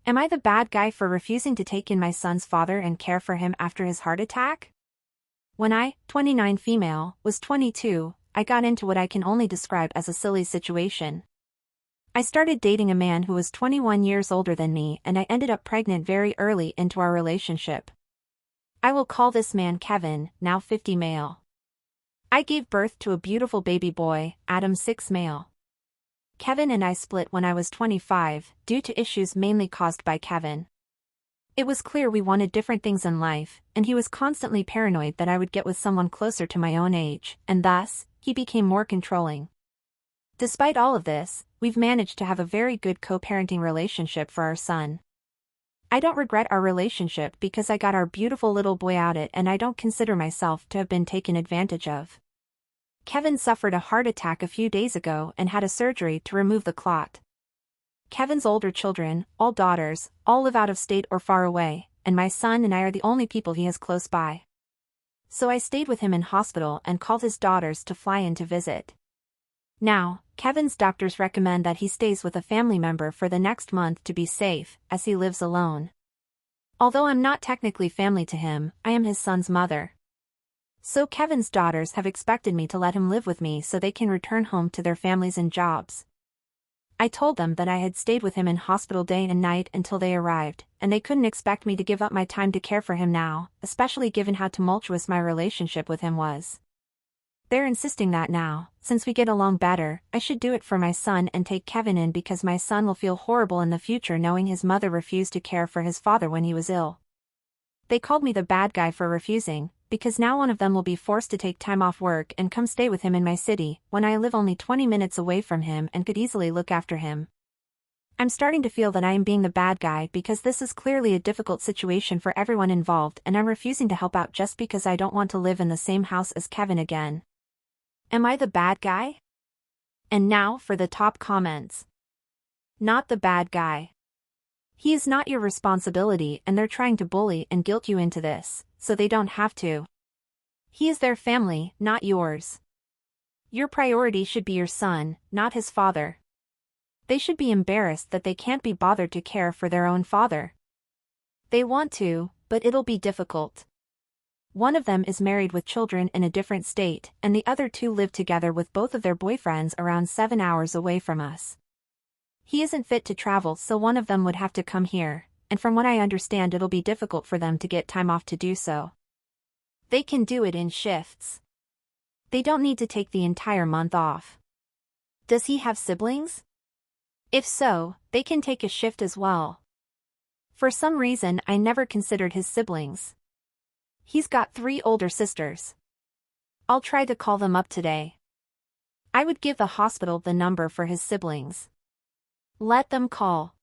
Am I the bad guy for refusing to take in my son's father and care for him after his heart attack? When I, 29 female, was 22, I got into what I can only describe as a silly situation. I started dating a man who was 21 years older than me and I ended up pregnant very early into our relationship. I will call this man Kevin, now 50 male. I gave birth to a beautiful baby boy, Adam 6 male. Kevin and I split when I was 25, due to issues mainly caused by Kevin. It was clear we wanted different things in life, and he was constantly paranoid that I would get with someone closer to my own age, and thus, he became more controlling. Despite all of this, we've managed to have a very good co-parenting relationship for our son. I don't regret our relationship because I got our beautiful little boy out it and I don't consider myself to have been taken advantage of. Kevin suffered a heart attack a few days ago and had a surgery to remove the clot. Kevin's older children, all daughters, all live out of state or far away, and my son and I are the only people he has close by. So I stayed with him in hospital and called his daughters to fly in to visit. Now, Kevin's doctors recommend that he stays with a family member for the next month to be safe, as he lives alone. Although I'm not technically family to him, I am his son's mother. So Kevin's daughters have expected me to let him live with me so they can return home to their families and jobs. I told them that I had stayed with him in hospital day and night until they arrived, and they couldn't expect me to give up my time to care for him now, especially given how tumultuous my relationship with him was. They're insisting that now, since we get along better, I should do it for my son and take Kevin in because my son will feel horrible in the future knowing his mother refused to care for his father when he was ill. They called me the bad guy for refusing, because now one of them will be forced to take time off work and come stay with him in my city, when I live only 20 minutes away from him and could easily look after him. I'm starting to feel that I am being the bad guy because this is clearly a difficult situation for everyone involved and I'm refusing to help out just because I don't want to live in the same house as Kevin again. Am I the bad guy? And now for the top comments. Not the bad guy. He is not your responsibility and they're trying to bully and guilt you into this, so they don't have to. He is their family, not yours. Your priority should be your son, not his father. They should be embarrassed that they can't be bothered to care for their own father. They want to, but it'll be difficult. One of them is married with children in a different state, and the other two live together with both of their boyfriends around 7 hours away from us. He isn't fit to travel, so one of them would have to come here, and from what I understand it'll be difficult for them to get time off to do so. They can do it in shifts. They don't need to take the entire month off. Does he have siblings? If so, they can take a shift as well. For some reason I never considered his siblings. He's got 3 older sisters. I'll try to call them up today. I would give the hospital the number for his siblings. Let them call.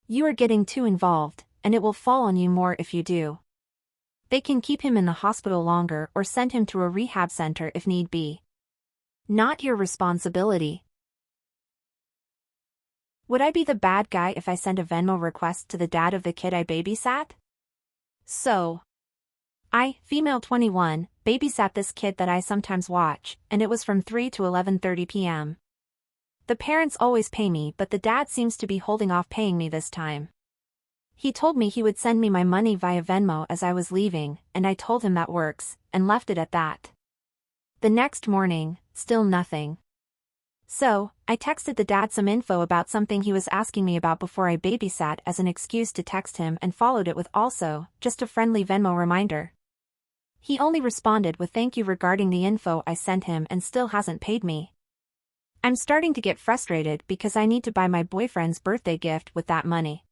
You are getting too involved, and it will fall on you more if you do. They can keep him in the hospital longer or send him to a rehab center if need be. Not your responsibility. Would I be the bad guy if I sent a Venmo request to the dad of the kid I babysat? So, I, female 21, babysat this kid that I sometimes watch, and it was from 3 to 11:30 p.m. The parents always pay me but the dad seems to be holding off paying me this time. He told me he would send me my money via Venmo as I was leaving, and I told him that works, and left it at that. The next morning, still nothing. So, I texted the dad some info about something he was asking me about before I babysat as an excuse to text him and followed it with also, just a friendly Venmo reminder. He only responded with thank you regarding the info I sent him and still hasn't paid me. I'm starting to get frustrated because I need to buy my boyfriend's birthday gift with that money.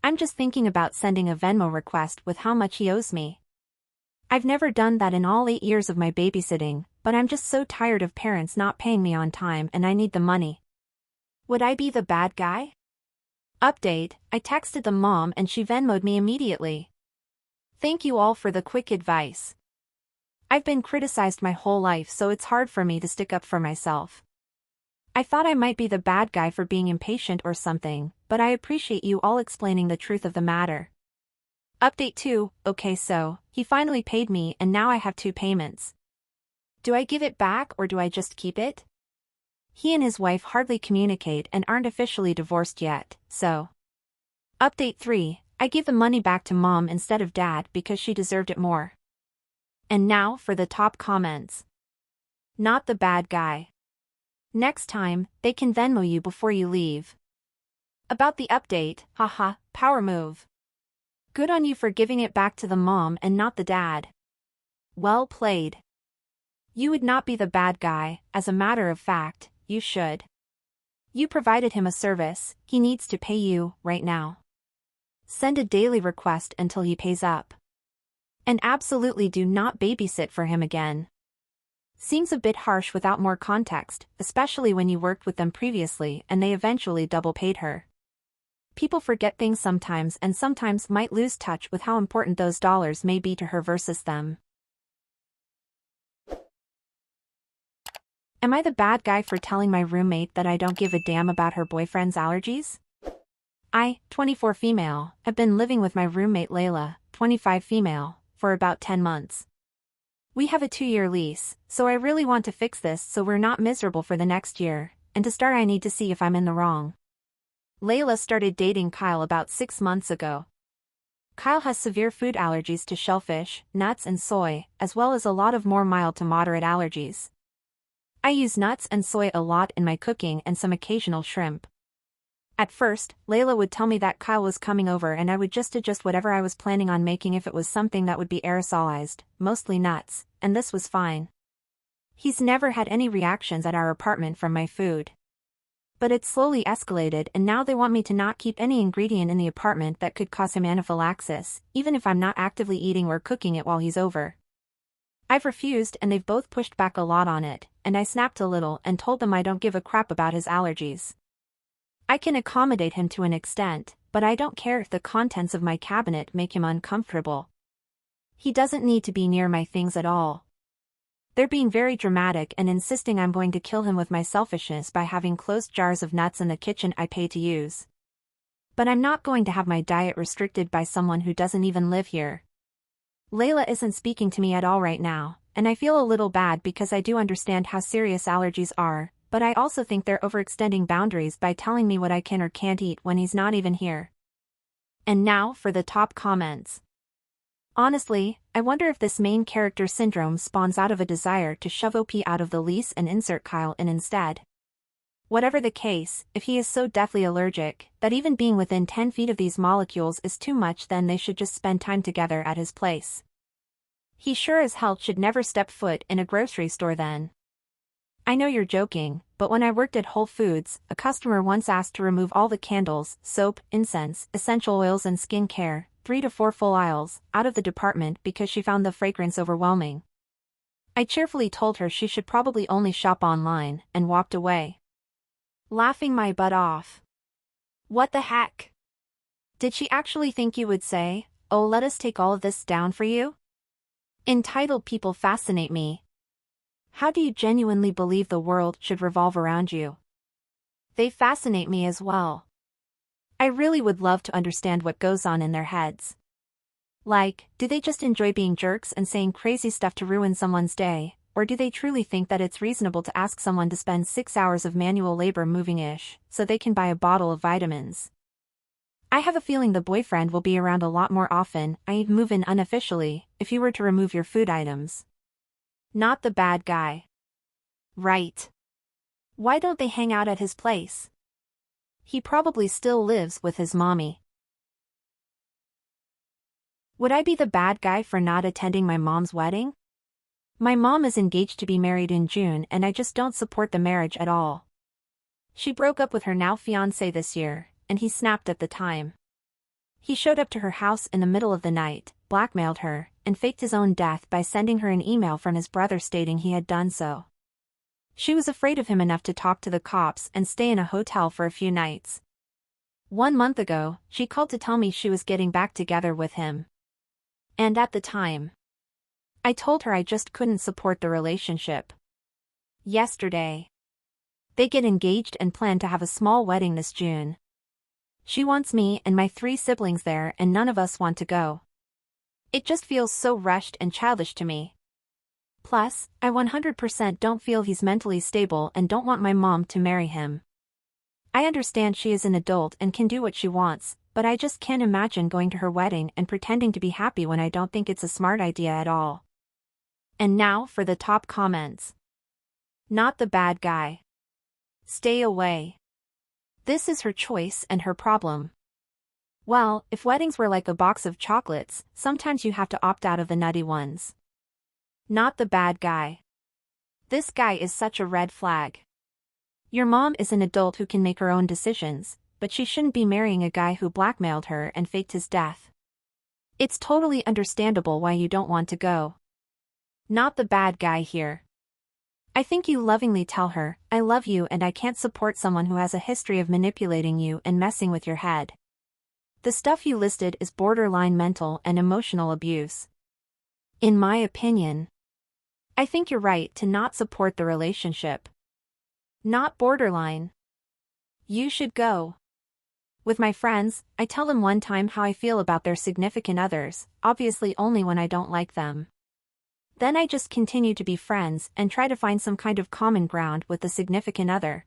I'm just thinking about sending a Venmo request with how much he owes me. I've never done that in all 8 years of my babysitting, but I'm just so tired of parents not paying me on time and I need the money. Would I be the bad guy? Update, I texted the mom and she Venmo'd me immediately. Thank you all for the quick advice. I've been criticized my whole life so it's hard for me to stick up for myself. I thought I might be the bad guy for being impatient or something, but I appreciate you all explaining the truth of the matter. Update 2, okay so, he finally paid me and now I have 2 payments. Do I give it back or do I just keep it? He and his wife hardly communicate and aren't officially divorced yet, so. Update 3. I gave the money back to mom instead of dad because she deserved it more. And now for the top comments. Not the bad guy. Next time, they can Venmo you before you leave. About the update, haha, power move. Good on you for giving it back to the mom and not the dad. Well played. You would not be the bad guy, as a matter of fact, you should. You provided him a service, he needs to pay you, right now. Send a daily request until he pays up. And absolutely do not babysit for him again. Seems a bit harsh without more context, especially when you worked with them previously and they eventually double paid her. People forget things sometimes and sometimes might lose touch with how important those dollars may be to her versus them. Am I the bad guy for telling my roommate that I don't give a damn about her boyfriend's allergies? I, 24 female, have been living with my roommate Layla, 25 female, for about 10 months. We have a 2-year lease, so I really want to fix this so we're not miserable for the next year, and to start I need to see if I'm in the wrong. Layla started dating Kyle about 6 months ago. Kyle has severe food allergies to shellfish, nuts and soy, as well as a lot of more mild to moderate allergies. I use nuts and soy a lot in my cooking and some occasional shrimp. At first, Layla would tell me that Kyle was coming over and I would just adjust whatever I was planning on making if it was something that would be aerosolized, mostly nuts, and this was fine. He's never had any reactions at our apartment from my food. But it slowly escalated and now they want me to not keep any ingredient in the apartment that could cause him anaphylaxis, even if I'm not actively eating or cooking it while he's over. I've refused and they've both pushed back a lot on it, and I snapped a little and told them I don't give a crap about his allergies. I can accommodate him to an extent, but I don't care if the contents of my cabinet make him uncomfortable. He doesn't need to be near my things at all. They're being very dramatic and insisting I'm going to kill him with my selfishness by having closed jars of nuts in the kitchen I pay to use. But I'm not going to have my diet restricted by someone who doesn't even live here. Layla isn't speaking to me at all right now, and I feel a little bad because I do understand how serious allergies are, but I also think they're overextending boundaries by telling me what I can or can't eat when he's not even here. And now for the top comments. Honestly, I wonder if this main character syndrome spawns out of a desire to shove OP out of the lease and insert Kyle in instead. Whatever the case, if he is so deathly allergic that even being within 10 feet of these molecules is too much, then they should just spend time together at his place. He sure as hell should never step foot in a grocery store then. I know you're joking, but when I worked at Whole Foods, a customer once asked to remove all the candles, soap, incense, essential oils and skin care, 3 to 4 full aisles, out of the department because she found the fragrance overwhelming. I cheerfully told her she should probably only shop online, and walked away. Laughing my butt off. What the heck? Did she actually think you would say, "Oh, let us take all of this down for you"? Entitled people fascinate me. How do you genuinely believe the world should revolve around you? They fascinate me as well. I really would love to understand what goes on in their heads. Like, do they just enjoy being jerks and saying crazy stuff to ruin someone's day, or do they truly think that it's reasonable to ask someone to spend 6 hours of manual labor moving-ish, so they can buy a bottle of vitamins? I have a feeling the boyfriend will be around a lot more often, i.e. move in unofficially, if you were to remove your food items. Not the bad guy. Right. Why don't they hang out at his place? He probably still lives with his mommy. Would I be the bad guy for not attending my mom's wedding? My mom is engaged to be married in June and I just don't support the marriage at all. She broke up with her now fiancé this year, and he snapped at the time. He showed up to her house in the middle of the night, blackmailed her, and faked his own death by sending her an email from his brother stating he had done so. She was afraid of him enough to talk to the cops and stay in a hotel for a few nights. 1 month ago, she called to tell me she was getting back together with him. And at the time, I told her I just couldn't support the relationship. Yesterday, they get engaged and plan to have a small wedding this June. She wants me and my 3 siblings there and none of us want to go. It just feels so rushed and childish to me. Plus, I 100% don't feel he's mentally stable and don't want my mom to marry him. I understand she is an adult and can do what she wants, but I just can't imagine going to her wedding and pretending to be happy when I don't think it's a smart idea at all. And now for the top comments. Not the bad guy. Stay away. This is her choice and her problem. Well, if weddings were like a box of chocolates, sometimes you have to opt out of the nutty ones. Not the bad guy. This guy is such a red flag. Your mom is an adult who can make her own decisions, but she shouldn't be marrying a guy who blackmailed her and faked his death. It's totally understandable why you don't want to go. Not the bad guy here. I think you lovingly tell her, "I love you and I can't support someone who has a history of manipulating you and messing with your head." The stuff you listed is borderline mental and emotional abuse. In my opinion, I think you're right to not support the relationship. Not borderline. You should go. With my friends, I tell them one time how I feel about their significant others, obviously only when I don't like them. Then I just continue to be friends and try to find some kind of common ground with the significant other.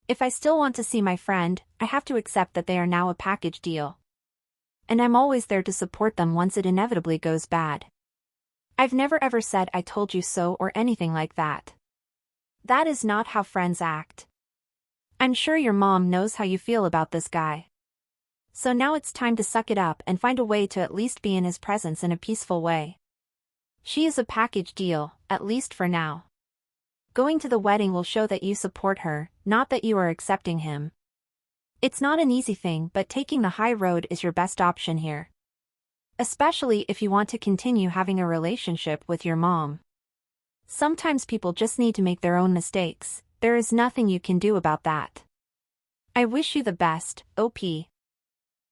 If I still want to see my friend, I have to accept that they are now a package deal. And I'm always there to support them once it inevitably goes bad. I've never ever said "I told you so" or anything like that. That is not how friends act. I'm sure your mom knows how you feel about this guy. So now it's time to suck it up and find a way to at least be in his presence in a peaceful way. She is a package deal, at least for now. Going to the wedding will show that you support her, not that you are accepting him. It's not an easy thing, but taking the high road is your best option here. Especially if you want to continue having a relationship with your mom. Sometimes people just need to make their own mistakes. There is nothing you can do about that. I wish you the best, OP.